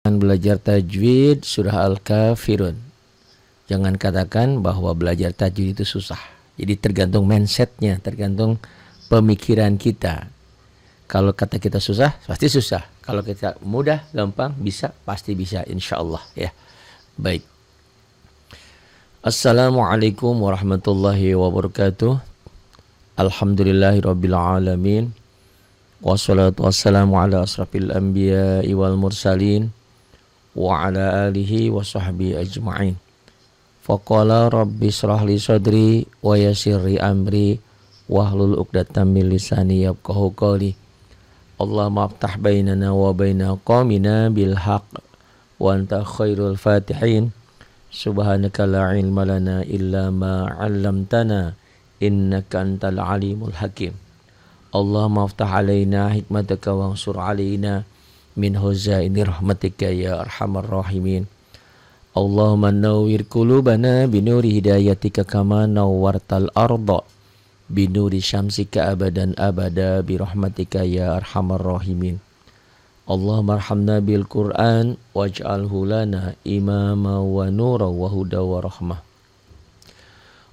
Belajar tajwid surah Al-Kafirun. Jangan katakan bahwa belajar tajwid itu susah. Jadi tergantung mindsetnya, tergantung pemikiran kita. Kalau kata kita susah, pasti susah. Kalau kita mudah, gampang, bisa, pasti bisa, insya Allah ya. Baik. Assalamualaikum warahmatullahi wabarakatuh. Alhamdulillahirabbil alamin. Wassalatu wassalamu ala asrafil anbiya'i wal mursalin wa ala alihi wa sahbihi ajma'in. Faqala rabbi shrah li sadri wa yassirli amri wahlul 'uqdatam min lisani yafqahu qawli. Allahumma aftah bainana wa baina qaumina bil haqq wa anta khairul fatihin. Subhanaka la ilma lana illa ma 'allamtana innaka antal alimul hakim. Allahumma aftah alaina hikmataka wansur alaina min huzaini rahmatika ya arhamar rahimin. Allahumma nawwir qulubana binuri hidayatika kama nawwartal arda binuri syamsika abadan abada birahmatika ya arhamar rahimin. Allahumma arhamna bil Qur'an waj'alhu lana imama wa nura wa huda wa rahmah.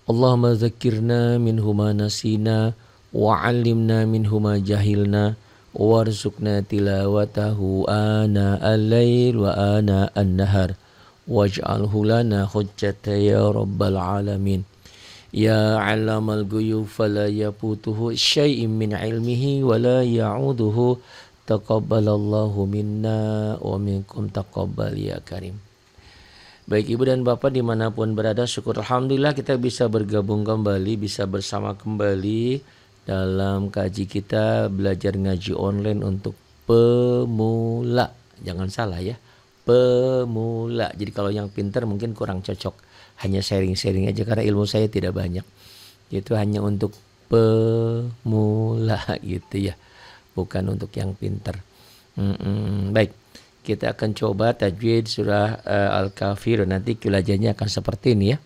Allahumma zakkirna minhu ma nasina wa'allimna minhu ma jahilna warzuqna tilawatahu ana al-lail wa ana an-nahar waj'alhu lana hujjata ya rabbal alamin. Ya 'allamal ghuyub fala yafutuhu syai'un min 'ilmihi wa la ya'uduhu taqabbalallahu minna wa minkum taqabbal ya karim. Baik Ibu dan Bapak dimanapun berada, syukur Alhamdulillah kita bisa bergabung kembali, bisa bersama kembali dalam kaji kita belajar ngaji online untuk pemula. Jangan salah ya, pemula. Jadi kalau yang pintar mungkin kurang cocok, hanya sharing-sharing aja karena ilmu saya tidak banyak. Itu hanya untuk pemula gitu ya, bukan untuk yang pintar. Baik, kita akan coba tajwid surah Al-Kafirun. Nanti kilajahnya akan seperti ini ya.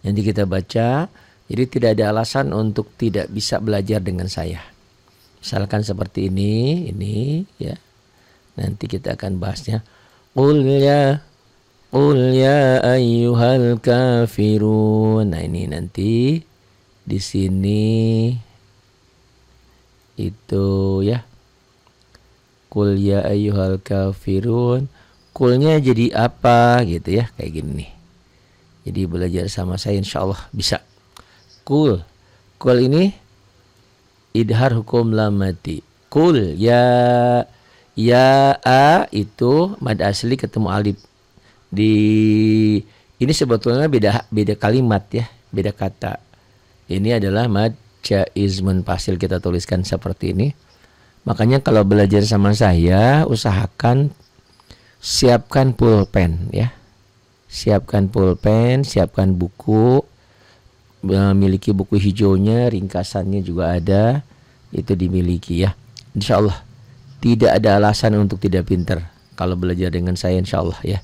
Nanti kita baca. Jadi tidak ada alasan untuk tidak bisa belajar dengan saya. Misalkan seperti ini ya. Nanti kita akan bahasnya. Qul ya ayyuhal kafirun. Nah ini nanti di sini itu ya. Qul ya ayyuhal kafirun. Qulnya jadi apa gitu ya, kayak gini nih. Jadi belajar sama saya insyaallah bisa. Qul ini idhar hukum lamati. Qul ya a itu mad asli ketemu alif. Ini sebetulnya beda kalimat ya, beda kata. Ini adalah mad jaiz munfasil, kita tuliskan seperti ini. Makanya kalau belajar sama saya usahakan siapkan pulpen ya. Siapkan pulpen, siapkan buku. Memiliki buku hijaunya, ringkasannya juga ada, itu dimiliki ya. Insya Allah tidak ada alasan untuk tidak pintar kalau belajar dengan saya insya Allah ya.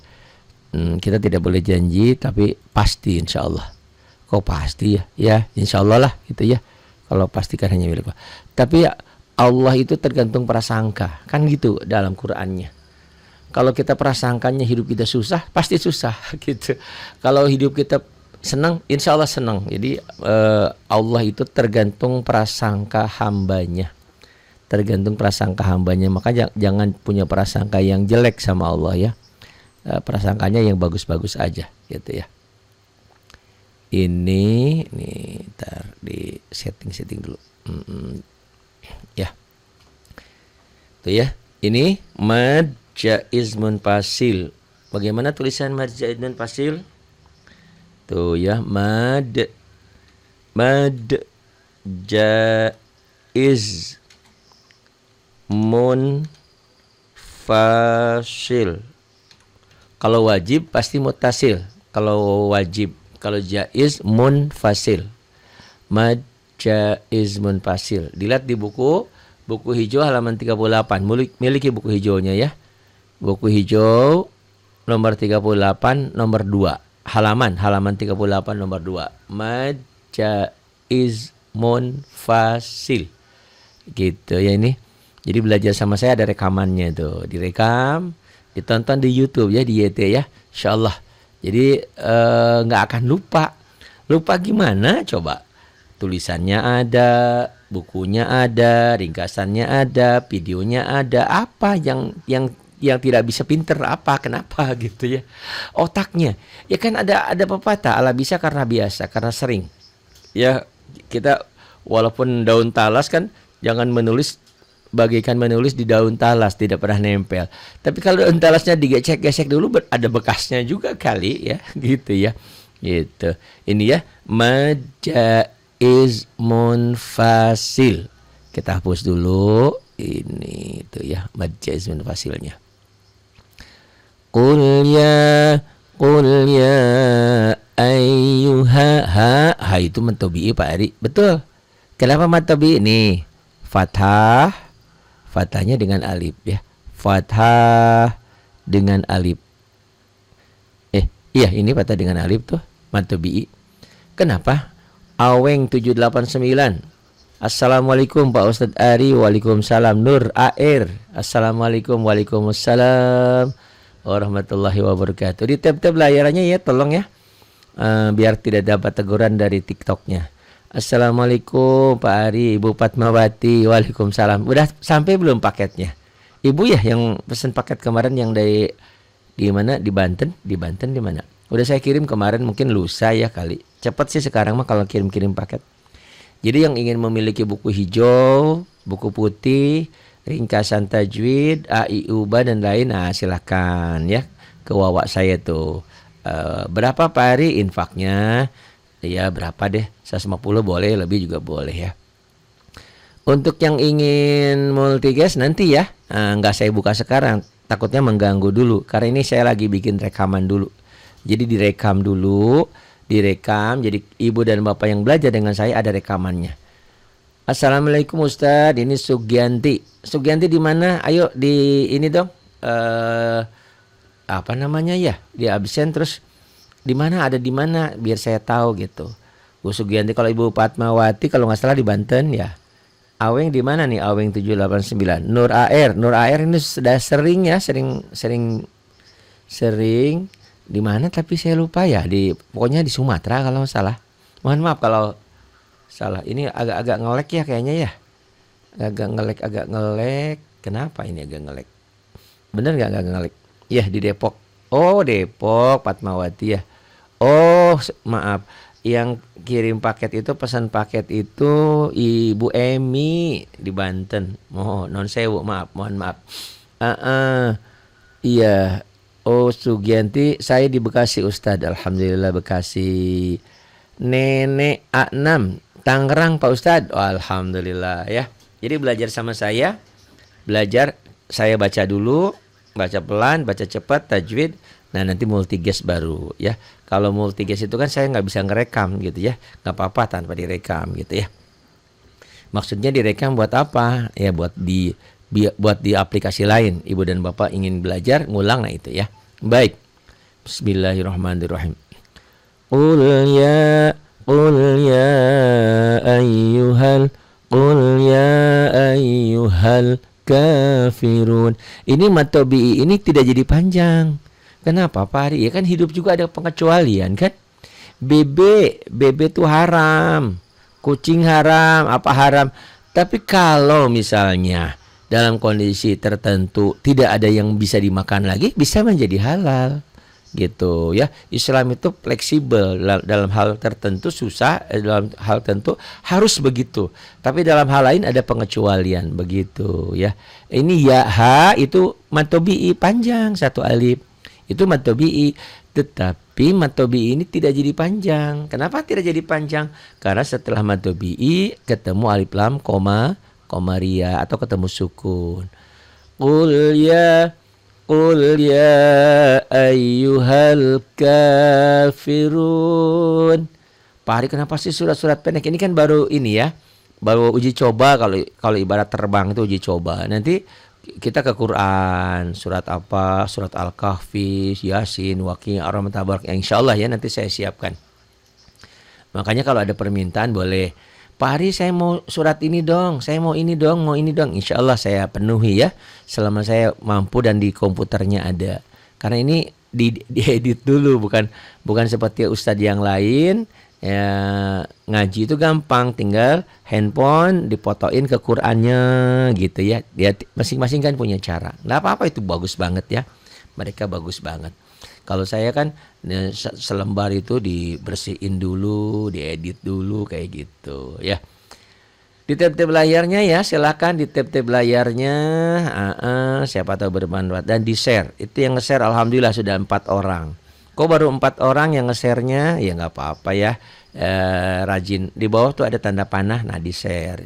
Kita tidak boleh janji tapi pasti insya Allah. Kok pasti ya? Ya insya Allah lah gitu ya. Kalau pastikan hanya milik Allah. Tapi ya, Allah itu tergantung prasangka kan gitu dalam Qur'annya. Kalau kita prasangkanya hidup kita susah, pasti susah gitu. Kalau hidup kita senang, insya Allah senang. Jadi Allah itu tergantung prasangka hambanya. Tergantung prasangka hambanya. Maka jangan punya prasangka yang jelek sama Allah ya. Prasangkanya yang bagus-bagus aja gitu ya. Ini ntar di setting dulu. Ya. Tuh ya. Ini mad jaiz munfasil. Bagaimana tulisan mad jaiz munfasil? Tuh ya, mad jaiz munfasil. Kalau wajib pasti muttasil. Kalau wajib, kalau jaiz munfasil. Mad jaiz munfasil. Dilihat di buku hijau halaman 38. Miliki buku hijaunya ya. Buku hijau nomor 38 nomor 2. Halaman 38 nomor 2. Mad jaiz munfasil. Gitu ya ini. Jadi belajar sama saya ada rekamannya tuh. Direkam, Ditonton di YouTube ya, di YT ya, insyaallah. Jadi nggak akan lupa. Lupa gimana coba? Tulisannya ada, bukunya ada, ringkasannya ada, videonya ada. Apa yang tidak bisa pinter apa? Kenapa gitu ya? Otaknya. Ya kan ada pepatah, ala bisa karena biasa, karena sering. Ya, kita walaupun daun talas kan jangan menulis bagaikan menulis di daun talas, tidak pernah nempel. Tapi kalau daun talasnya digesek-gesek dulu ada bekasnya juga kali ya, gitu ya. Gitu. Ini ya, majaiz munfasil. Kita hapus dulu ini itu ya, majaiz munfasilnya. Qul ya ayyuha ha itu matobi Pak Ari. Betul. Kenapa matobi ini? Fathahnya dengan alif ya. Fathah dengan alif. Iya, ini fathah dengan alif tuh, matobi. Kenapa? Aweng 789. Assalamualaikum Pak Ustadz Ari. Waalaikumsalam. Nur Air. Assalamualaikum. Waalaikumsalam warahmatullahi wabarakatuh. Di tab-tab layarannya ya, tolong ya. Biar tidak dapat teguran dari TikToknya. Assalamualaikum Pak Ari, Ibu Fatmawati. Waalaikumsalam. Udah sampai belum paketnya? Ibu ya yang pesan paket kemarin yang dari di mana? Di Banten di mana? Udah saya kirim kemarin, mungkin lusa ya kali. Cepat sih sekarang mah kalau kirim-kirim paket. Jadi yang ingin memiliki buku hijau, buku putih, ringkasan tajwid, A-I-U-B dan lain, nah silahkan ya ke wawak saya tuh. Berapa Pak Ari infaknya? Ya berapa deh, 150 boleh, lebih juga boleh ya. Untuk yang ingin multigas nanti ya, nggak saya buka sekarang, takutnya mengganggu dulu. Karena ini saya lagi bikin rekaman dulu. Jadi direkam dulu, jadi ibu dan bapak yang belajar dengan saya ada rekamannya. Assalamualaikum Ustadz, ini Sugianti. Sugianti di mana? Ayo di ini dong. Apa namanya ya? Di absen terus di mana, ada di mana biar saya tahu gitu. Bu Sugianti, kalau Ibu Fatmawati kalau nggak salah di Banten ya. Aweng di mana nih? Aweng 789. Nur AR ini sudah sering ya, sering di mana tapi saya lupa ya, pokoknya di Sumatera kalau nggak salah. Mohon maaf kalau salah. Ini agak ngelek ya kayaknya ya. Agak ngelek. Kenapa ini agak ngelek? Bener nggak agak ngelek? Ya di Depok. Oh Depok, Fatmawati ya. Oh maaf. Yang kirim paket itu, pesan paket itu Ibu Emi di Banten. Non sewu, mohon maaf. Iya. Oh Sugianti, saya di Bekasi Ustadz. Alhamdulillah Bekasi. Nenek A6 Tangerang Pak Ustadz. Oh, alhamdulillah ya. Jadi belajar sama saya. Saya baca dulu, baca pelan, baca cepat, tajwid. Nah nanti multigas baru ya. Kalau multigas itu kan saya nggak bisa ngerekam gitu ya. Nggak apa-apa tanpa direkam gitu ya. Maksudnya direkam buat apa? Ya buat di aplikasi lain. Ibu dan bapak ingin belajar ngulang, nah itu ya. Baik. Bismillahirrahmanirrahim. Qul ya ayyuhal kafirun. Ini matobi ini tidak jadi panjang. Kenapa Pak Ari? Ya kan hidup juga ada pengecualian kan. Bebek itu haram. Kucing haram, apa haram. Tapi kalau misalnya dalam kondisi tertentu tidak ada yang bisa dimakan lagi, bisa menjadi halal. Gitu ya. Islam itu fleksibel, dalam hal tertentu susah, dalam hal tertentu harus begitu. Tapi dalam hal lain ada pengecualian begitu ya. Ini ya ha itu matobi'i panjang, satu alif. Itu matobi'i, tetapi matobi'i ini tidak jadi panjang. Kenapa tidak jadi panjang? Karena setelah matobi'i ketemu alif lam koma ria atau ketemu sukun. Qul ya ayyuhal kafirun. Pak Hari, kenapa sih surat-surat pendek? Ini kan baru ini ya, baru uji coba. Kalau ibarat terbang itu uji coba. Nanti kita ke Quran, surat apa? Surat Al-Kahfi, Yasin, Waqiah, Ar-Rahman, Tabarak. Insyaallah ya nanti saya siapkan. Makanya kalau ada permintaan boleh Pak Ari saya mau surat ini dong, saya mau ini dong, mau ini dong. Insya Allah saya penuhi ya, selama saya mampu dan di komputernya ada. Karena ini diedit dulu, bukan seperti ustadz yang lain. Ya, ngaji itu gampang, tinggal handphone dipotoin ke Qurannya gitu ya. Dia masing-masing kan punya cara. Nggak apa-apa, itu bagus banget ya. Mereka bagus banget. Kalau saya kan selembar itu dibersihin dulu, diedit dulu kayak gitu ya. Di tab-tab layarnya ya, silakan di tab-tab layarnya. Siapa tahu bermanfaat dan di share. Itu yang nge-share alhamdulillah sudah 4 orang. Kok baru 4 orang yang nge-share-nya? Ya nggak apa-apa ya. Rajin. Di bawah tuh ada tanda panah, nah di share.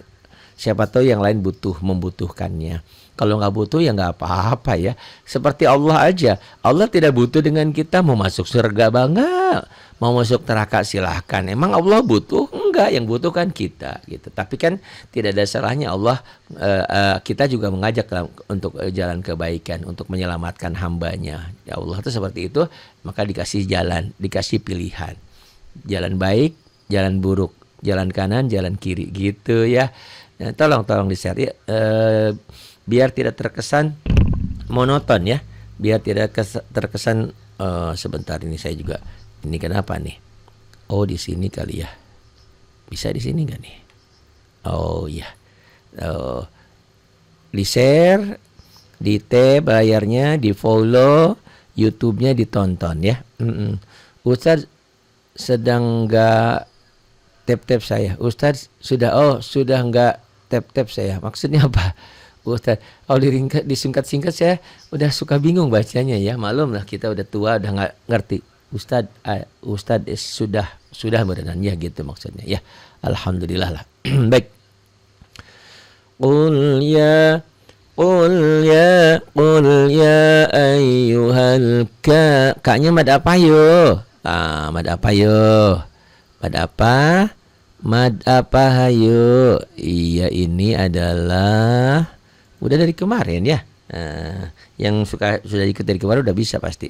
Siapa tahu yang lain membutuhkannya. Kalau nggak butuh ya nggak apa-apa ya. Seperti Allah aja. Allah tidak butuh dengan kita. Mau masuk surga bangga, mau masuk neraka silahkan. Emang Allah butuh? Enggak, yang butuh kan kita gitu. Tapi kan tidak ada salahnya Allah, kita juga mengajak untuk jalan kebaikan, untuk menyelamatkan hambanya. Ya Allah itu seperti itu. Maka dikasih jalan, dikasih pilihan. Jalan baik, jalan buruk, jalan kanan, jalan kiri gitu ya. Nah, tolong di-share ya. Biar tidak terkesan monoton ya, biar tidak terkesan sebentar ini saya juga ini kenapa nih? Oh di sini kali ya, bisa di sini nggak nih? Oh iya, di share, di tab layarnya, di follow, YouTube-nya ditonton ya. Ustadz sedang nggak tap saya, Ustadz sudah nggak tap saya, maksudnya apa? Ustaz, disingkat-singkat saya udah suka bingung bacanya ya. Maklum lah kita udah tua, udah nggak ngerti. Ustaz sudah berenang ya gitu maksudnya ya. Alhamdulillah lah. Baik. Qul ya ayyuhal kaknya mad apa yo? Mad apa yo? Mad apa? Mad apa hayo? Iya ini adalah udah dari kemarin ya. Yang sudah ikut dari kemarin udah bisa pasti.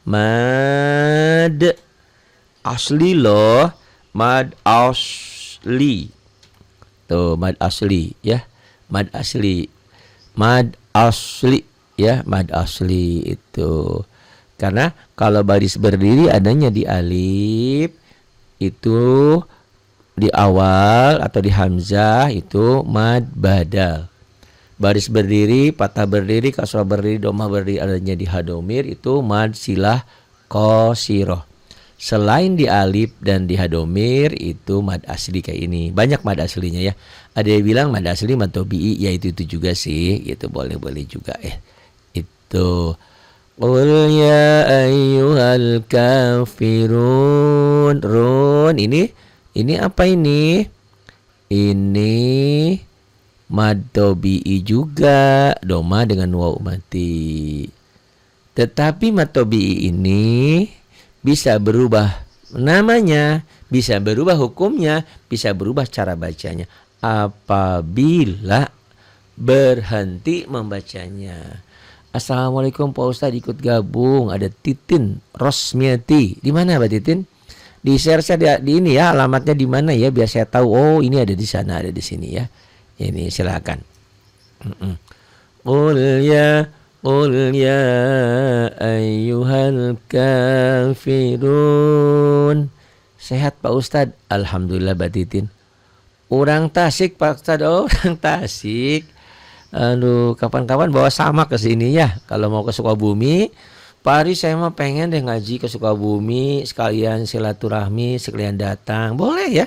Mad asli loh. Mad asli. Tuh mad asli ya. Mad asli. Mad asli ya. Mad asli itu. Karena kalau baris berdiri adanya di alif itu di awal atau di hamzah itu mad badal. Baris berdiri, patah berdiri, kasrah berdiri, domah berdiri adanya di hadomir itu mad silah qasiroh. Selain di alif dan di hadomir itu mad asli kayak ini. Banyak mad aslinya ya. Ada yang bilang mad asli mad tobi'i, ya itu juga sih. Itu boleh juga Itu Qul ya ayyuhal kafirun. Run ini apa ini? Ini mad tobi'i juga, doma dengan waw mati. Tetapi mad tobi'i ini bisa berubah namanya, bisa berubah hukumnya, bisa berubah cara bacanya apabila berhenti membacanya. Assalamualaikum Pak Ustadz, ikut gabung. Ada Titin Rosmiati. Di mana Mbak Titin? Di share saya di ini ya, alamatnya di mana ya biar saya tahu. Oh, ini ada di sana, ada di sini ya. Ini silakan. Qul ya ayyuhal kafirun. Sehat Pak Ustadz? Alhamdulillah Mbak Titin. Orang Tasik Pak Ustadz. Oh, orang Tasik. Aduh, kapan-kapan bawa sama ke sini ya. Kalau mau ke Sukabumi, Pak Ari saya mah pengen deh ngaji ke Sukabumi, sekalian silaturahmi, sekalian datang. Boleh ya.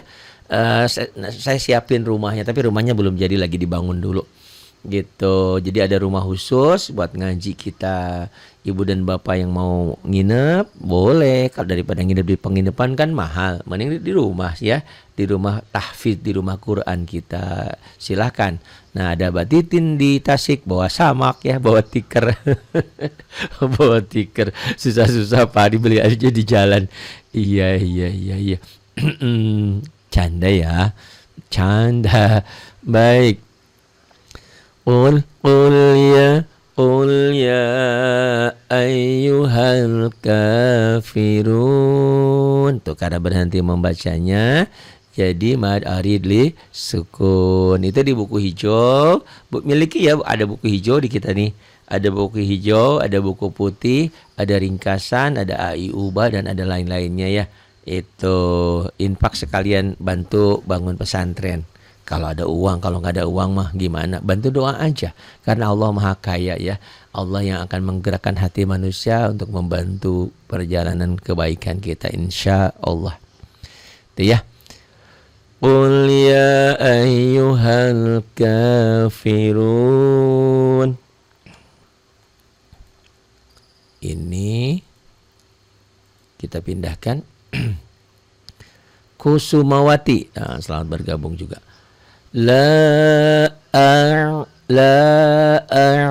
Saya siapin rumahnya, tapi rumahnya belum jadi, lagi dibangun dulu. Gitu. Jadi ada rumah khusus buat ngaji kita. Ibu dan bapak yang mau nginep boleh. Kalau daripada nginep di penginapan kan mahal, mending di rumah ya, di rumah tahfidz, di rumah Quran kita. Silahkan. Nah ada Mbak Titin di Tasik, bawa samak ya, bawa tikar. Bawa tikar. Susah-susah Pak dibeli aja di jalan. Iya. Canda ya, canda. Baik. Qul ya ayyuhal kafirun. Tuh karena berhenti membacanya jadi mad arid li sukun. Itu di buku hijau. Miliki ya, ada buku hijau di kita nih. Ada buku hijau, ada buku putih, ada ringkasan, ada AIUBA dan ada lain-lainnya ya. Itu infak sekalian bantu bangun pesantren. Kalau ada uang, kalau nggak ada uang mah gimana? Bantu doa aja. Karena Allah Maha Kaya ya. Allah yang akan menggerakkan hati manusia untuk membantu perjalanan kebaikan kita insya Allah. Itu ya. Qul ya ayyuhal kafirun. Ini kita pindahkan. Kusumawati. Nah, selamat bergabung juga. La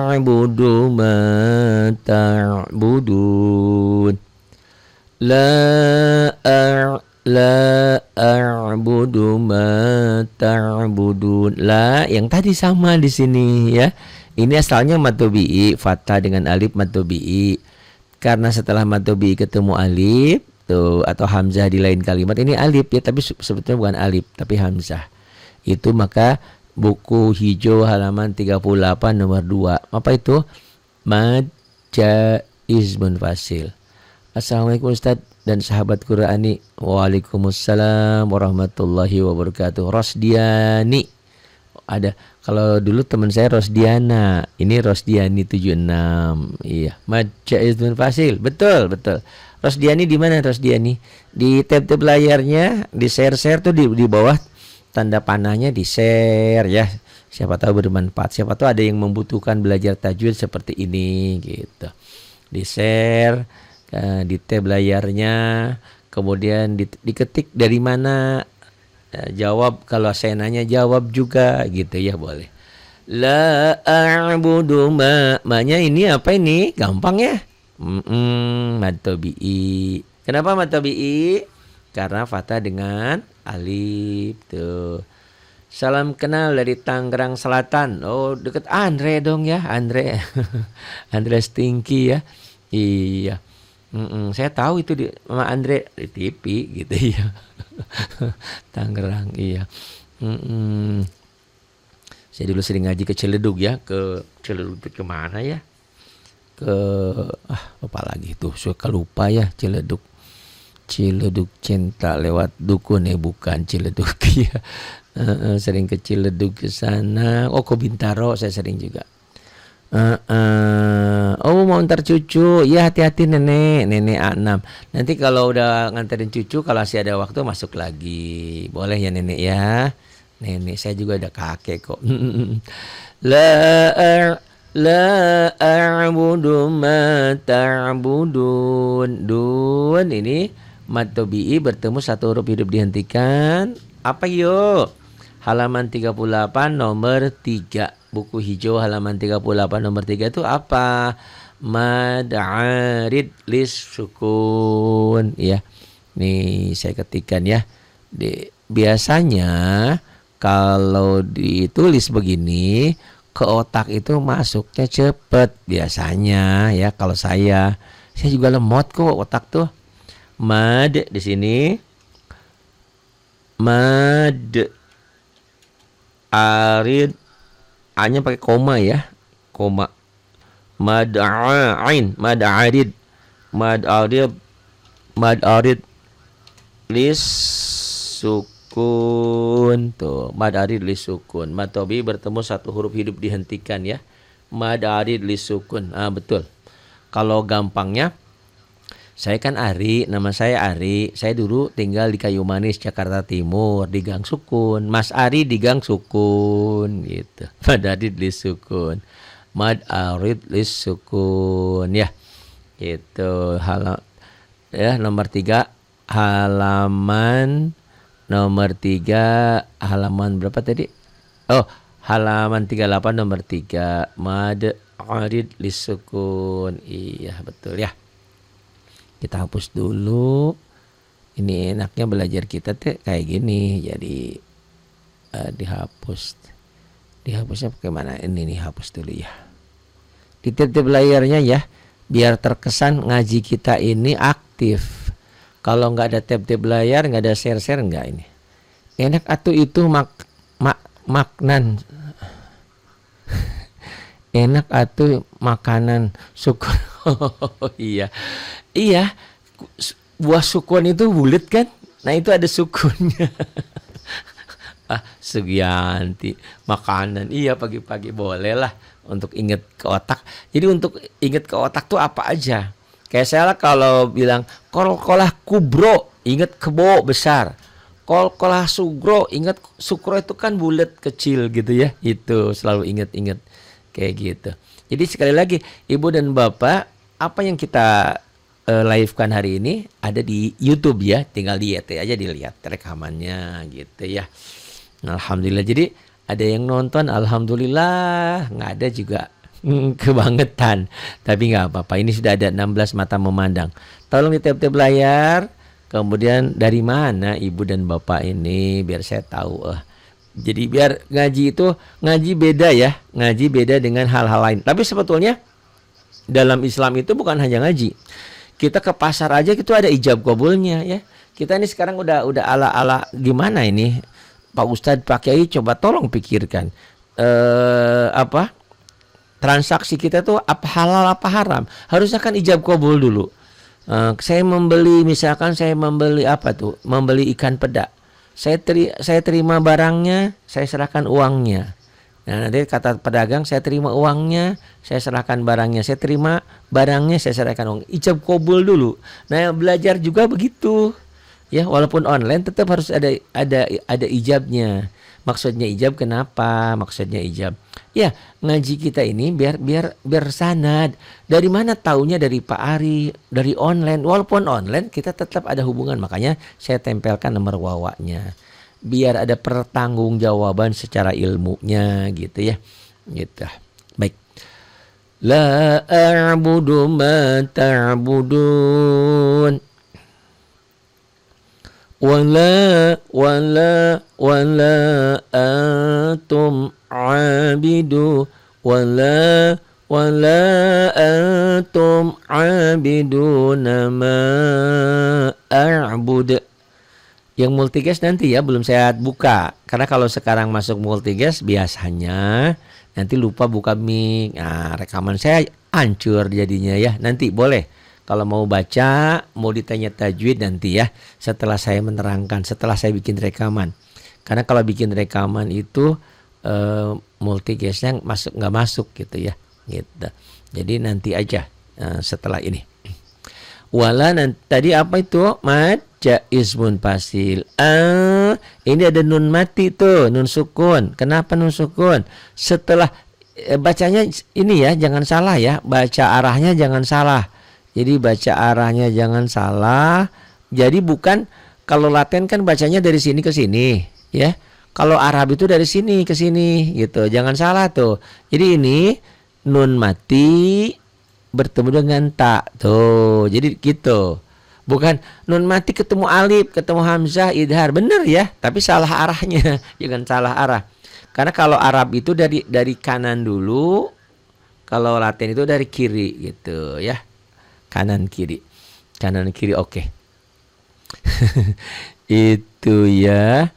a'budu ma ta'budun. La a'budu ma ta'budun. La yang tadi sama di sini ya. Ini asalnya matobi'i, fathah dengan alif matobi'i. Karena setelah matobi'i ketemu alif tuh atau hamzah di lain kalimat, ini alif ya, tapi sebetulnya bukan alif tapi hamzah. Itu maka buku hijau halaman 38 nomor 2. Apa itu? Mad jaiz munfasil. Assalamualaikum Ustaz dan sahabat Qur'ani. Waalaikumsalam warahmatullahi wabarakatuh. Rosdiani. Ada. Kalau dulu teman saya Rosdiana. Ini Rosdiani 76. Iya, mad jaiz munfasil. Betul, betul. Rosdiani di mana Rosdiani? Di tab-tab layarnya, di share-share tuh di bawah tanda panahnya di share ya. Siapa tahu bermanfaat. Siapa tahu ada yang membutuhkan belajar tajwid seperti ini gitu. Di share di tab layarnya, kemudian diketik dari mana, jawab kalau saya nanya jawab juga gitu ya, boleh. La a'budu ma-nya ini apa ini? Gampang ya. Mad tabi'i. Kenapa mad tabi'i? Karena fathah dengan alif tuh. Salam kenal dari Tangerang Selatan. Oh, deket Andre dong ya, Andre. Andre Stinky ya. Iya. Saya tahu itu di sama Andre di TV gitu ya. Tangerang, iya. Saya dulu sering ngaji ke Ciledug ya, ke Ciledug itu kemana ya? Lupa lagi tuh, suka lupa ya. Ciledug cinta lewat dukun ya, bukan Ciledug ya. Sering ke Ciledug ke sana. Oh, ke Bintaro saya sering juga. Oh, mau ntar cucu. Ya, hati-hati nenek A6. Nanti kalau udah nganterin cucu, kalau masih ada waktu masuk lagi. Boleh ya nenek ya. Nenek saya juga ada kakek kok. La a'budu ma ta'budun. Dun ini mad tabi'i bertemu satu huruf hidup dihentikan. Apa yuk? Halaman 38 nomor 3. Buku hijau halaman 38 nomor 3 itu apa? Mad arid lis sukun ya. Nih saya ketikkan ya. Biasanya kalau ditulis begini ke otak itu masuknya cepet biasanya ya. Kalau saya juga lemot kok otak tuh. Mad di sini, mad arid, a-nya pakai koma ya, koma. Mad ain, mad arid, mad arid lis sukun tuh, mad arid lis sukun. Mad tabi'i bertemu satu huruf hidup dihentikan ya. Mad arid lis sukun. Betul. Kalau gampangnya, saya kan Ari, nama saya Ari. Saya dulu tinggal di Kayu Manis, Jakarta Timur, di Gang Sukun. Mas Ari di Gang Sukun gitu. Mad arid lis sukun. Mad arid lis sukun ya. Itu nomor 3 halaman nomor 3 halaman berapa tadi? Oh, halaman 38 nomor 3. Mad arid lis sukun. Iya, betul ya. Kita hapus dulu. Ini enaknya belajar kita tuh kayak gini. Jadi dihapus. Dihapusnya bagaimana? Ini nih, hapus dulu ya. Dititip layarnya ya, biar terkesan ngaji kita ini aktif. Kalau nggak ada tab-tab layar, nggak ada share-share, nggak ini. Enak atuh itu maknan. Enak atuh makanan sukun. Oh iya. Iya, buah sukun itu bulat kan? Nah, itu ada sukunnya. Ah, Sugianti, makanan. Iya, pagi-pagi boleh lah untuk inget ke otak. Jadi untuk inget ke otak tuh apa aja. Kayak saya lah kalau bilang kol-kolah kubro, inget kebo besar. Kol-kolah sugro, inget sukro itu kan bulat kecil gitu ya. Itu selalu inget-inget kayak gitu. Jadi sekali lagi, Ibu dan Bapak, apa yang kita live-kan hari ini ada di YouTube ya. Tinggal lihat aja, dilihat rekamannya gitu ya. Alhamdulillah. Jadi ada yang nonton, alhamdulillah. Nggak ada juga kebangetan. Tapi nggak apa-apa. Ini sudah ada 16 mata memandang. Tolong ditip-tip layar. Kemudian dari mana ibu dan bapak ini biar saya tahu. Jadi biar ngaji itu ngaji beda ya. Ngaji beda dengan hal-hal lain. Tapi sebetulnya dalam Islam itu bukan hanya ngaji. Kita ke pasar aja itu ada ijab kabulnya ya. Kita ini sekarang udah ala-ala gimana ini? Pak Ustadz, Pak Kiai, coba tolong pikirkan transaksi kita tuh apa halal apa haram. Harusnya kan ijab kabul dulu. Saya membeli, misalkan saya membeli membeli ikan peda. Saya terima barangnya, saya serahkan uangnya. Nah, nanti kata pedagang, saya terima uangnya, saya serahkan barangnya. Saya terima barangnya, saya serahkan uang. Ijab kabul dulu. Nah, belajar juga begitu. Ya, walaupun online tetap harus ada ijabnya. Maksudnya ijab kenapa? Maksudnya ijab. Ya, ngaji kita ini biar sanad. Dari mana taunya? Dari Pak Ari, dari online. Walaupun online kita tetap ada hubungan. Makanya saya tempelkan nomor wawanya. Biar ada pertanggungjawaban secara ilmunya gitu ya. Gitu. Baik. La a'budu ma ta'budun. Wala antum abidu wala antum abiduna ma a'bud. Yang multigas nanti ya, belum saya buka. Karena kalau sekarang masuk multigas biasanya nanti lupa buka mic. Nah, rekaman saya hancur jadinya ya. Nanti boleh. Kalau mau baca, mau ditanya tajwid nanti ya. Setelah saya menerangkan, setelah saya bikin rekaman. Karena kalau bikin rekaman itu multigasnya nggak masuk gitu ya. Gitu. Jadi nanti aja setelah ini. Wala tadi apa itu? Mad jaizmun fasil. Ini ada nun mati tuh, nun sukun. Kenapa nun sukun? Setelah bacanya ini ya, jangan salah ya. Baca arahnya jangan salah. Jadi baca arahnya jangan salah. Jadi bukan kalau Latin kan bacanya dari sini ke sini, ya. Kalau Arab itu dari sini ke sini gitu. Jangan salah tuh. Jadi ini nun mati bertemu dengan ta tuh. Jadi gitu. Bukan nun mati ketemu alif, ketemu hamzah, idhar. Bener ya, tapi salah arahnya. Jangan salah arah. Karena kalau Arab itu dari kanan dulu, kalau Latin itu dari kiri gitu ya. Kanan kiri oke. Itu ya.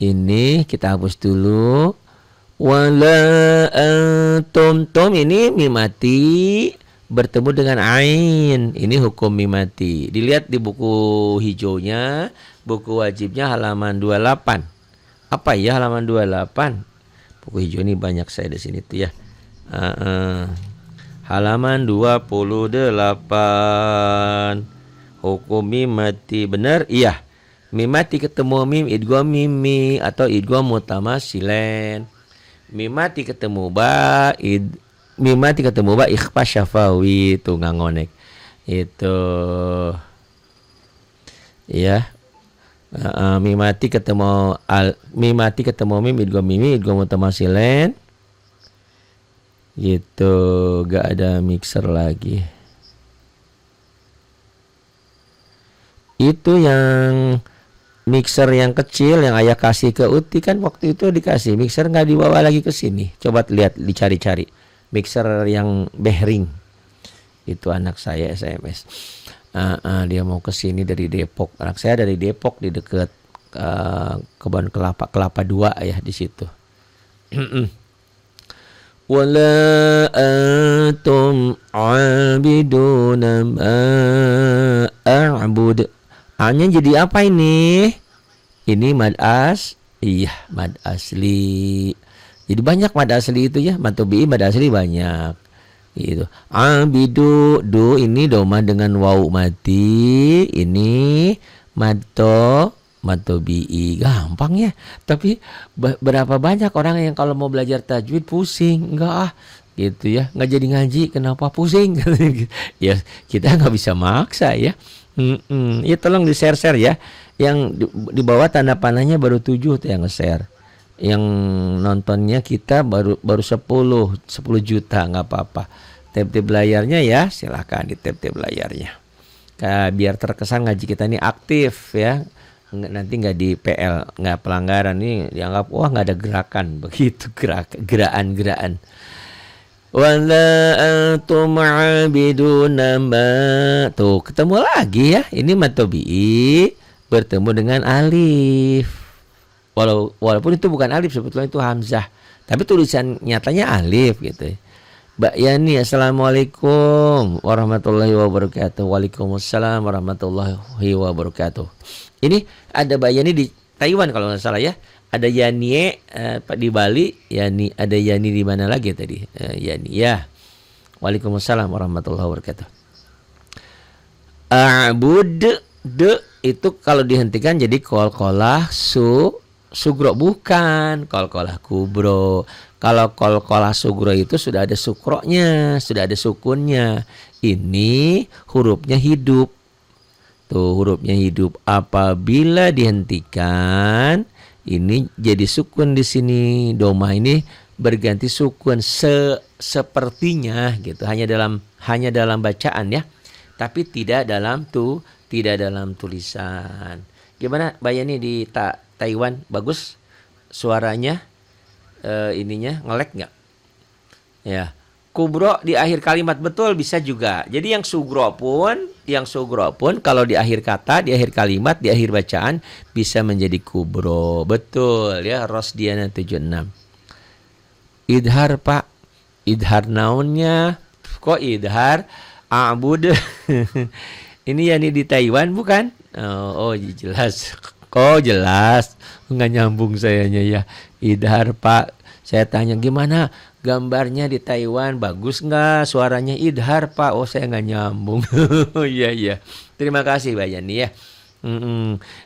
Ini kita hapus dulu. Wala tom ini mimati bertemu dengan ain. Ini hukum mimati. Dilihat di buku hijaunya, buku wajibnya halaman 28. Apa ya halaman 28? Buku hijau ini banyak saya di sini tuh ya. Halaman 28. Hukum mimati. Benar? Iya. Mimati ketemu mim idgham mimi atau idgham mutamasilen. Mimati ketemu ba ikhfa syafawi itu ngangonek. Itu ya. Mimati ketemu mim idgham mimi idgham mutamasilen. Gitu, gak ada mixer lagi. Itu yang mixer yang kecil yang ayah kasih ke Uti kan waktu itu dikasih mixer, nggak dibawa lagi ke sini. Coba lihat, dicari-cari mixer yang bearing. Itu anak saya SMS. Dia mau ke sini dari Depok. Anak saya dari Depok di dekat kebun kelapa dua ya di situ. Wala antum abiduna ma a'bud. A-nya jadi apa ini? Ini mad iya, mad asli. Jadi banyak mad asli itu ya, mad tabi'i mad asli banyak. Gitu. Abidu, do ini doma dengan waw mati. Ini mad tabi'i. Gampang ya. Tapi berapa banyak orang yang kalau mau belajar tajwid pusing. Enggak gitu ya. Enggak jadi ngaji, kenapa pusing? Ya kita nggak bisa maksa ya. Ya tolong di-share ya. Yang di bawah tanda panahnya baru 7 tuh yang nge-share. Yang nontonnya kita baru 10 juta, nggak apa-apa. Tap-tap layarnya ya, silahkan di tap-tap layarnya. Biar terkesan ngaji kita ini aktif ya. Nanti nggak di PL, nggak pelanggaran nih, dianggap wah nggak ada gerakan, begitu gerakan. Wala antum abiduna ma. Tuh ketemu lagi ya. Ini mad tabi'i bertemu dengan alif. Walaupun itu bukan alif, sebetulnya itu hamzah. Tapi tulisan nyatanya alif gitu. Mbak Yani, assalamualaikum warahmatullahi wabarakatuh. Waalaikumsalam warahmatullahi wabarakatuh. Ini ada Mbak Yani di Taiwan kalau nggak salah ya. Ada Yani di Bali, Yani ada Yani di mana lagi tadi? Yani ya. Waalaikumsalam warahmatullahi wabarakatuh. A'bud de itu kalau dihentikan jadi qalqalah sugro, bukan qalqalah kubro. Kalau qalqalah sugro itu sudah ada sukronya, sudah ada sukunnya. Ini hurufnya hidup. Tuh hurufnya hidup. Apabila dihentikan ini jadi sukun di sini. Doma ini berganti sukun sepertinya gitu. Hanya dalam bacaan ya. Tapi tidak dalam tulisan. Gimana Bayani di Taiwan? Bagus suaranya? Ininya ngelek nggak? Ya. Kubro di akhir kalimat betul bisa juga. Jadi yang sugro pun kalau di akhir kata, di akhir kalimat, di akhir bacaan bisa menjadi kubro. Betul ya, Rosdiana 76. Idhar Pak. Idhar naunnya kok idhar a'bud. Ini Yani di Taiwan bukan? Oh jelas. Kok jelas. Enggak nyambung sayanya ya. Idhar Pak. Saya tanya gimana gambarnya di Taiwan, bagus nggak suaranya? Idhar Pak. Oh saya nggak nyambung. Iya. Terima kasih Mbak Yani ya.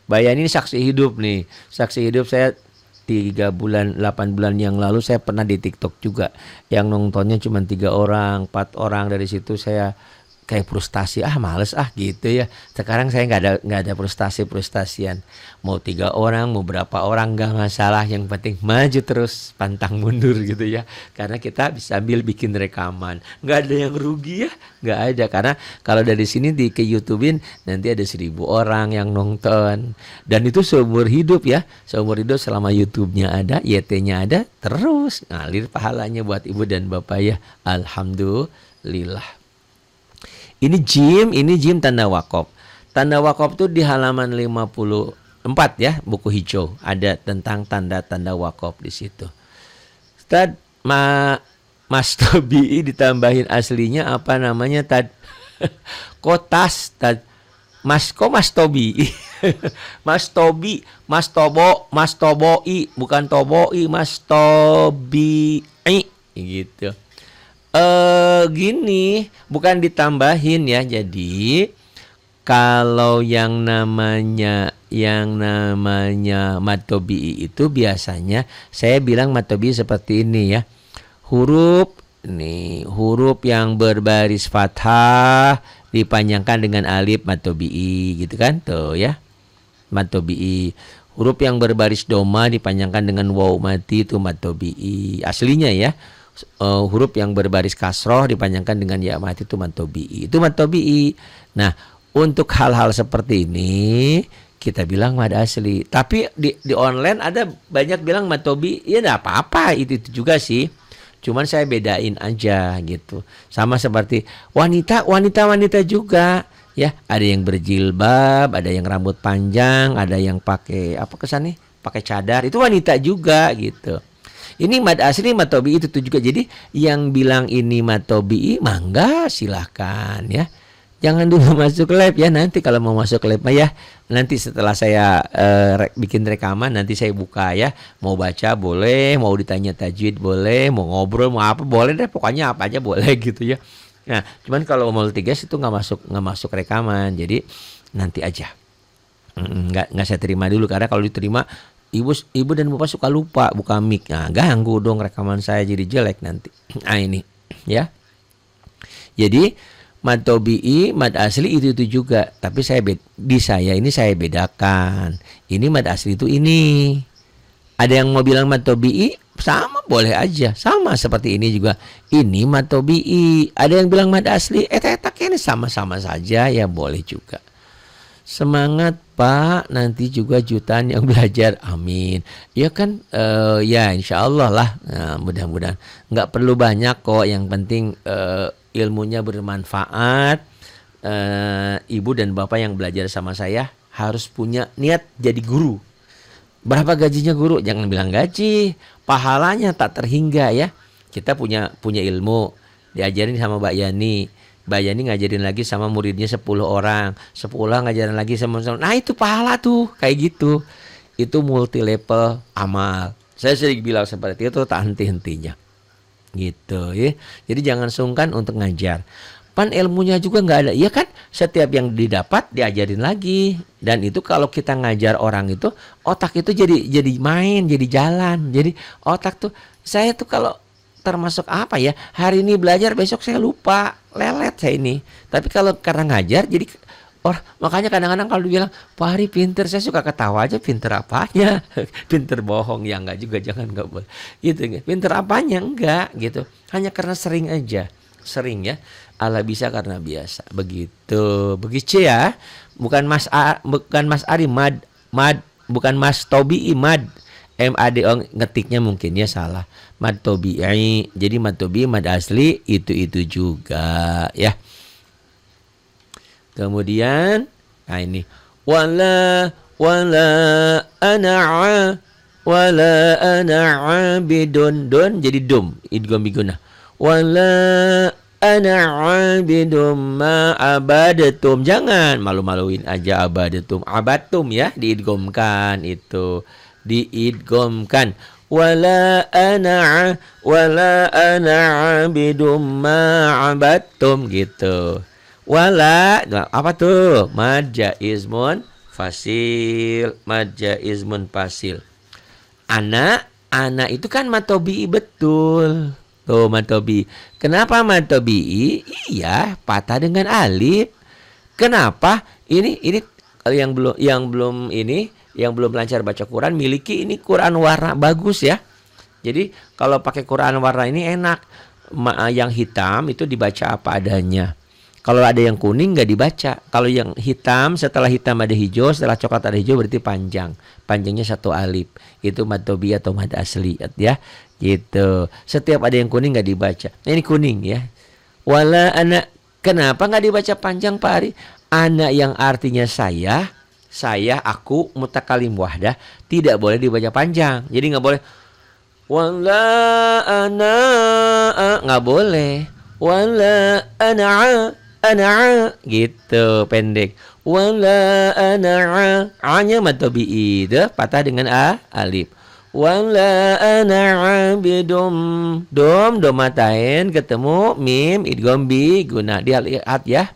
Mbak Yani ini saksi hidup nih. Saksi hidup saya 8 bulan yang lalu saya pernah di TikTok juga. Yang nontonnya cuma 3 orang, 4 orang. Dari situ saya kayak frustasi, males gitu ya. Sekarang saya nggak ada frustasian. Mau 3 orang, mau berapa orang nggak masalah. Yang penting maju terus, pantang mundur gitu ya. Karena kita bisa sambil bikin rekaman, nggak ada yang rugi ya, nggak ada. Karena kalau dari sini ke YouTubein nanti ada 1000 orang yang nonton. Dan itu seumur hidup ya, seumur hidup selama YouTube-nya ada, YT-nya ada, terus ngalir pahalanya buat ibu dan bapak ya. Alhamdulillah. Ini jim tanda wakaf. Tanda wakaf tuh di halaman 54 ya, buku hijau. Ada tentang tanda-tanda wakaf di situ. Ustaz, Mas Tobi ditambahin aslinya apa namanya? Kotas. Mas Tobi. Mas Tobi, Mas Toboi, bukan Toboi, Mas Tobi. Gitu. Gini, bukan ditambahin ya. Jadi kalau yang namanya mad tabi'i itu biasanya saya bilang mad tabi'i seperti ini ya. Huruf yang berbaris fathah dipanjangkan dengan alif mad tabi'i gitu kan tuh ya. Mad tabi'i. Huruf yang berbaris doma dipanjangkan dengan waw mati itu mad tabi'i. Aslinya ya. Huruf yang berbaris kasroh dipanjangkan dengan ya mati itu mad tabi'i. Itu mad tabi'i. Nah, untuk hal-hal seperti ini kita bilang mad asli. Tapi di online ada banyak bilang mad tabi'i. Ya enggak apa-apa, itu juga sih. Cuman saya bedain aja gitu. Sama seperti wanita juga. Ya, ada yang berjilbab, ada yang rambut panjang, ada yang pakai apa kesannya? Pakai cadar. Itu wanita juga gitu. Ini mad asli, mad tobi'i itu juga. Jadi yang bilang ini mad tobi'i, mangga silahkan ya. Jangan dulu masuk lab ya, nanti kalau mau masuk lab ya, nanti setelah saya bikin rekaman nanti saya buka ya. Mau baca boleh, mau ditanya tajwid boleh, mau ngobrol mau apa boleh deh, pokoknya apa aja boleh gitu ya. Nah, cuman kalau multigas itu nggak masuk rekaman, jadi nanti aja. Nggak saya terima dulu karena kalau diterima ibu dan bapak suka lupa buka mic. Nah, ganggu dong rekaman saya jadi jelek nanti. Nah ini ya. Jadi mad tobi'i, mad asli itu juga. Tapi di saya ini saya bedakan. Ini mad asli itu ini. Ada yang mau bilang mad tobi'i sama boleh aja. Sama seperti ini juga. Ini mad tobi'i. Ada yang bilang mad asli. Etak ini sama-sama saja ya boleh juga. Semangat Pak, nanti juga jutaan yang belajar, amin. Ya kan, ya insya Allah lah. Nah, mudah-mudahan nggak perlu banyak kok. Yang penting ilmunya bermanfaat. Ibu dan bapak yang belajar sama saya harus punya niat jadi guru. Berapa gajinya guru? Jangan bilang gaji, pahalanya tak terhingga ya. Kita punya ilmu, diajarin sama Mbak Yani. Mbak Yani ngajarin lagi sama muridnya 10 orang. 10 ngajarin lagi sama. Nah itu pahala tuh. Kayak gitu. Itu multi level amal. Saya sering bilang seperti itu tak henti-hentinya. Gitu ya. Jadi jangan sungkan untuk ngajar. Pan ilmunya juga nggak ada. Iya kan? Setiap yang didapat diajarin lagi. Dan itu kalau kita ngajar orang itu, otak itu jadi main, jadi jalan. Jadi otak tuh, saya tuh kalau termasuk apa ya, hari ini belajar besok saya lupa, lelet saya ini. Tapi kalau karena ngajar jadi makanya kadang-kadang kalau dibilang Pak Hari pinter, saya suka ketawa aja. Pinter apanya? Pinter bohong ya enggak juga, jangan enggak boleh gitu. Pinter apanya enggak gitu, hanya karena sering aja, sering ya. Allah bisa karena biasa, begitu ya. Bukan Mas Ari mad bukan Mas Tobi mad MAD ngetiknya mungkin ya salah. Mad tobi'i. Jadi mad tobi'i, mad asli itu juga ya. Kemudian nah ini wala ana abidun, don jadi dum idgham biguna. Wala ana abidum ma abadatum. Jangan malu-maluin aja abadatum. Abatum ya diidghamkan, itu diidghamkan. Wala ana abidum ma abattum gitu. Wala apa tuh? Mad jaizmun fasil. Mad jaizmun fasil. Ana itu kan mad tobi'i betul. Tuh mad tobi'i. Kenapa mad tobi'i? Iya, patah dengan alif. Kenapa? Ini yang belum lancar baca Quran, miliki ini Quran warna bagus ya. Jadi kalau pakai Quran warna ini enak. Yang hitam itu dibaca apa adanya. Kalau ada yang kuning nggak dibaca. Kalau yang hitam, setelah hitam ada hijau, setelah coklat ada hijau berarti panjang. Panjangnya 1 alif. Itu mad tobi'i atau mad asli ya. Gitu. Setiap ada yang kuning nggak dibaca. Nah, ini kuning ya. Wala ana. Kenapa nggak dibaca panjang Pak Ari? Ana yang artinya saya, aku, mutakalim wahdah, tidak boleh dibaca panjang. Jadi nggak boleh wala ana, nggak boleh. Wala ana gitu, pendek. Wala ana, a-nya mad tobi'i, patah dengan alif. Wala ana abidum, dom matain ketemu mim idgham bi guna. Dilihat ya.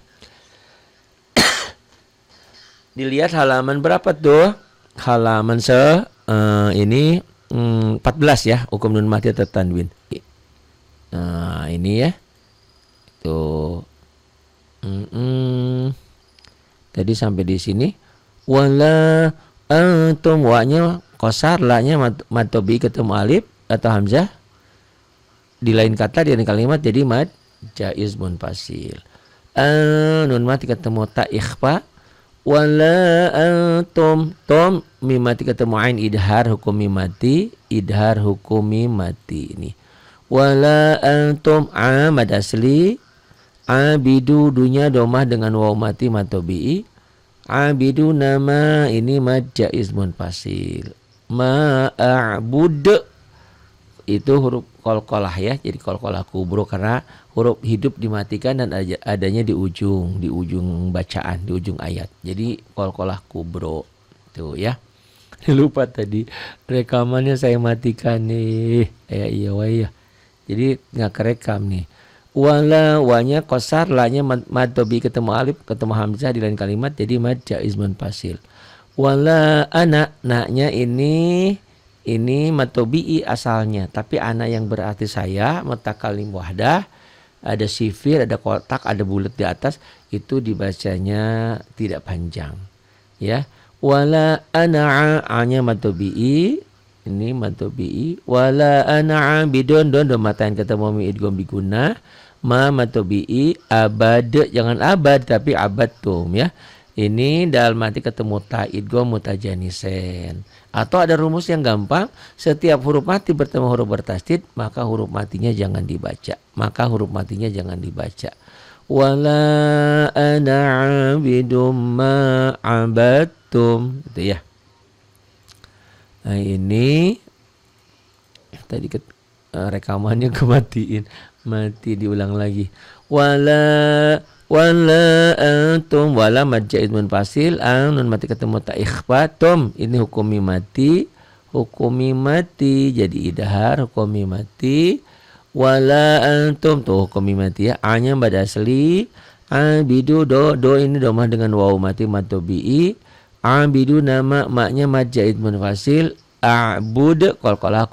Dilihat halaman berapa tuh? Halaman ini 14 ya, hukum nun mati atau tanwin. Nah, ini ya. Tuh. Tadi sampai di sini. Wala antum, wa-nya qasar, la-nya mad tobi'i ketemu alif atau hamzah. Di lain kata di lain kalimat jadi mad jaiz munfasil. Nun mati ketemu ta ikhfa. Wala antum, tom mim mati ketemu ain idhar hukum mim mati, idhar hukum mim mati ini. Wala antum mad asli, Abidu dunya domah dengan waw mati matobi'i. Abidu nama ini mad jaiz munfasil. Ma'abud itu huruf qalqalah ya. Jadi qalqalah kubro karena huruf hidup dimatikan dan adanya di ujung bacaan, di ujung ayat. Jadi qalqalah kubro. Tuh ya. Lupa tadi rekamannya saya matikan nih. Iya. Jadi nggak kerekam nih. Wala wanya kosar, lanya mad tobi ketemu alif ketemu hamzah di lain kalimat jadi mad jaiz munfasil. Wala anak naknya ini matobi'i asalnya, tapi ana yang berarti saya, mutakalim wahdah, ada sifir, ada kotak, ada bulat di atas, itu dibacanya tidak panjang. Ya, wala ana a-nya matobi'i, ini matobi'i, wala ana bidon don matain ketemu mi idgham biguna, ma matobi'i abad, jangan abad tapi abadtum ya. Ini dalam mati ketemu ta idgham mutajanisen. Atau ada rumus yang gampang, setiap huruf mati bertemu huruf bertasdid, maka huruf matinya jangan dibaca. Wala ana abidum ma abadtum, gitu ya. Nah ini tadi rekamannya kematiin, mati diulang lagi. Wala antum wala mad jaiz munfasil nun mati ketemu ta ikhfatum, ini hukumi mati jadi idhar hukumi mati. Wala antum tuh hukumi mati ya, a-nya mad asli. Abidu do ini domah dengan waw mati matobi'i. Abidu nama maknya mad jaiz munfasil. A'bud qalqalah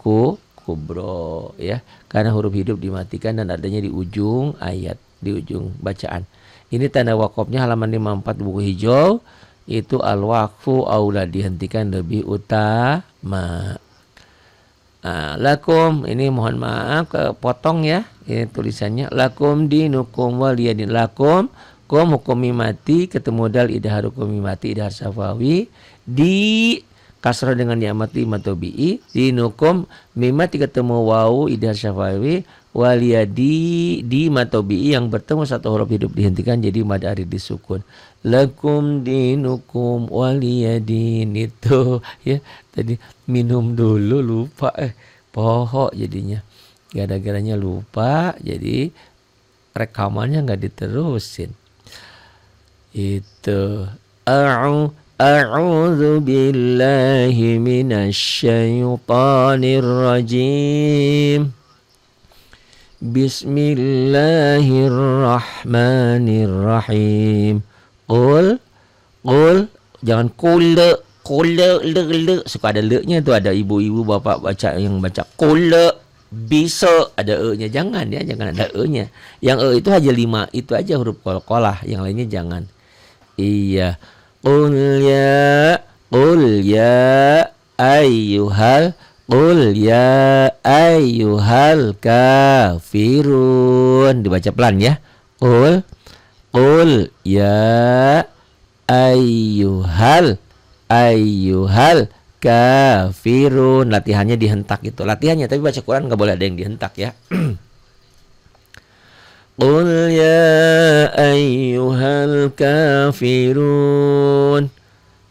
kubro ya, karena huruf hidup dimatikan dan adanya di ujung ayat, di ujung bacaan. Ini tanda wakofnya halaman 54 buku hijau. Itu al-waqfu aula dihentikan lebih utama. Lakum ini mohon maaf kepotong ya. Ini tulisannya lakum dinukum waliyadin. Lakum kum hukumi mati ketemu dal idhar hukumi mati idhar safawi di kasrah dengan ni'mati matobi'i. Dinukum mimati ketemu wawu idhar safawi waliyadi di matobi'i yang bertemu satu huruf hidup dihentikan jadi mad arid disukun. Lakum dinukum waliyadin, itu ya. Tadi minum dulu lupa pohok jadinya. Gara-garanya lupa jadi rekamannya nggak diterusin. Itu a'udzu billahi minasyaitonir rajim. Bismillahirrahmanirrahim. Qul jangan le. Suka ada le-nya tuh, ada ibu-ibu bapak baca yang baca qul bisa ada e-nya, jangan ada e-nya. Yang e itu aja 5 itu aja huruf qalqalah, yang lainnya jangan. Iya. Qul ya ayyuhal kafirun, dibaca pelan ya. Qul ya ayyuhal kafirun. Latihannya dihentak itu. Latihannya, tapi baca Quran nggak boleh ada yang dihentak ya. Qul ya ayyuhal kafirun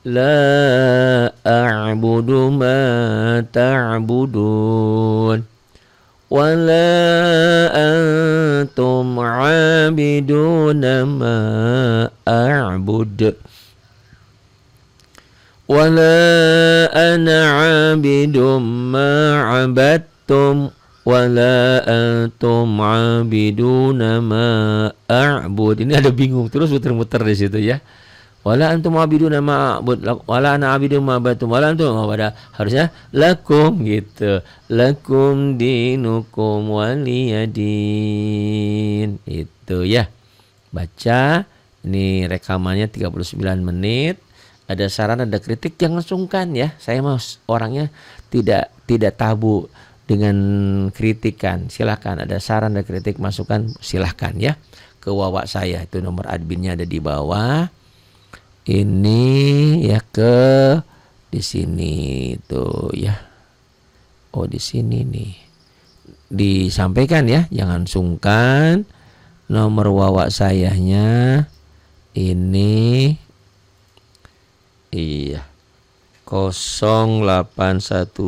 la a'budu ma ta'budun wa la antum 'abiduna ma a'bud wa la ana 'abidum ma 'abadtum wa la antum 'abiduna ma a'bud. Ini ada bingung terus muter-muter di situ ya. Wala antum abiduna ma'bud, wala ana abidun ma'batum, wala antum pada harusnya lakum gitu. Lakum dinukum waliyadin. Itu ya. Baca, ini rekamannya 39 menit. Ada saran, ada kritik, jangan sungkan ya. Saya mau orangnya tidak tabu dengan kritikan. Silakan, ada saran, ada kritik, masukan, silakan ya. Ke Wawa saya, itu nomor adminnya ada di bawah. Ini ya ke di sini tuh ya. Oh di sini nih. Disampaikan ya, jangan sungkan. Nomor wawak sayahnya ini iya 0812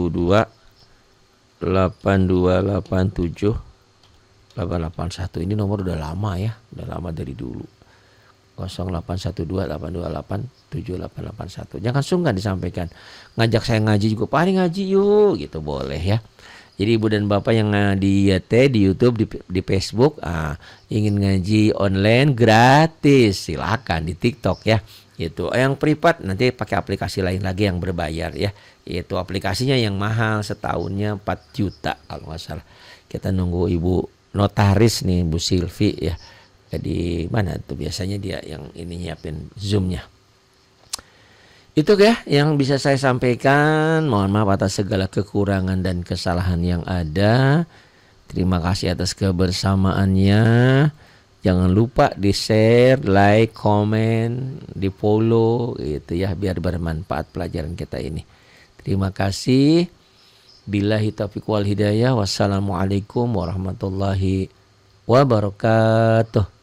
8287 881. Ini nomor udah lama ya, udah lama dari dulu. 0812 828 7881. Jangan sungkan disampaikan. Ngajak saya ngaji juga, Pak Ari ngaji yuk, gitu boleh ya. Jadi ibu dan bapak yang di YT, di YouTube, di Facebook, ingin ngaji online gratis, silakan di TikTok ya. Itu yang privat nanti pakai aplikasi lain lagi yang berbayar ya. Itu aplikasinya yang mahal, setahunnya 4 juta kalau nggak salah. Kita nunggu ibu notaris nih, Bu Silvi ya. Jadi mana tuh biasanya dia yang ini nyiapin Zoom-nya. Itu ya yang bisa saya sampaikan. Mohon maaf atas segala kekurangan dan kesalahan yang ada. Terima kasih atas kebersamaannya. Jangan lupa di-share, like, komen, di-follow gitu ya biar bermanfaat pelajaran kita ini. Terima kasih. Billahi taufiq wal hidayah. Wassalamualaikum warahmatullahi wabarakatuh.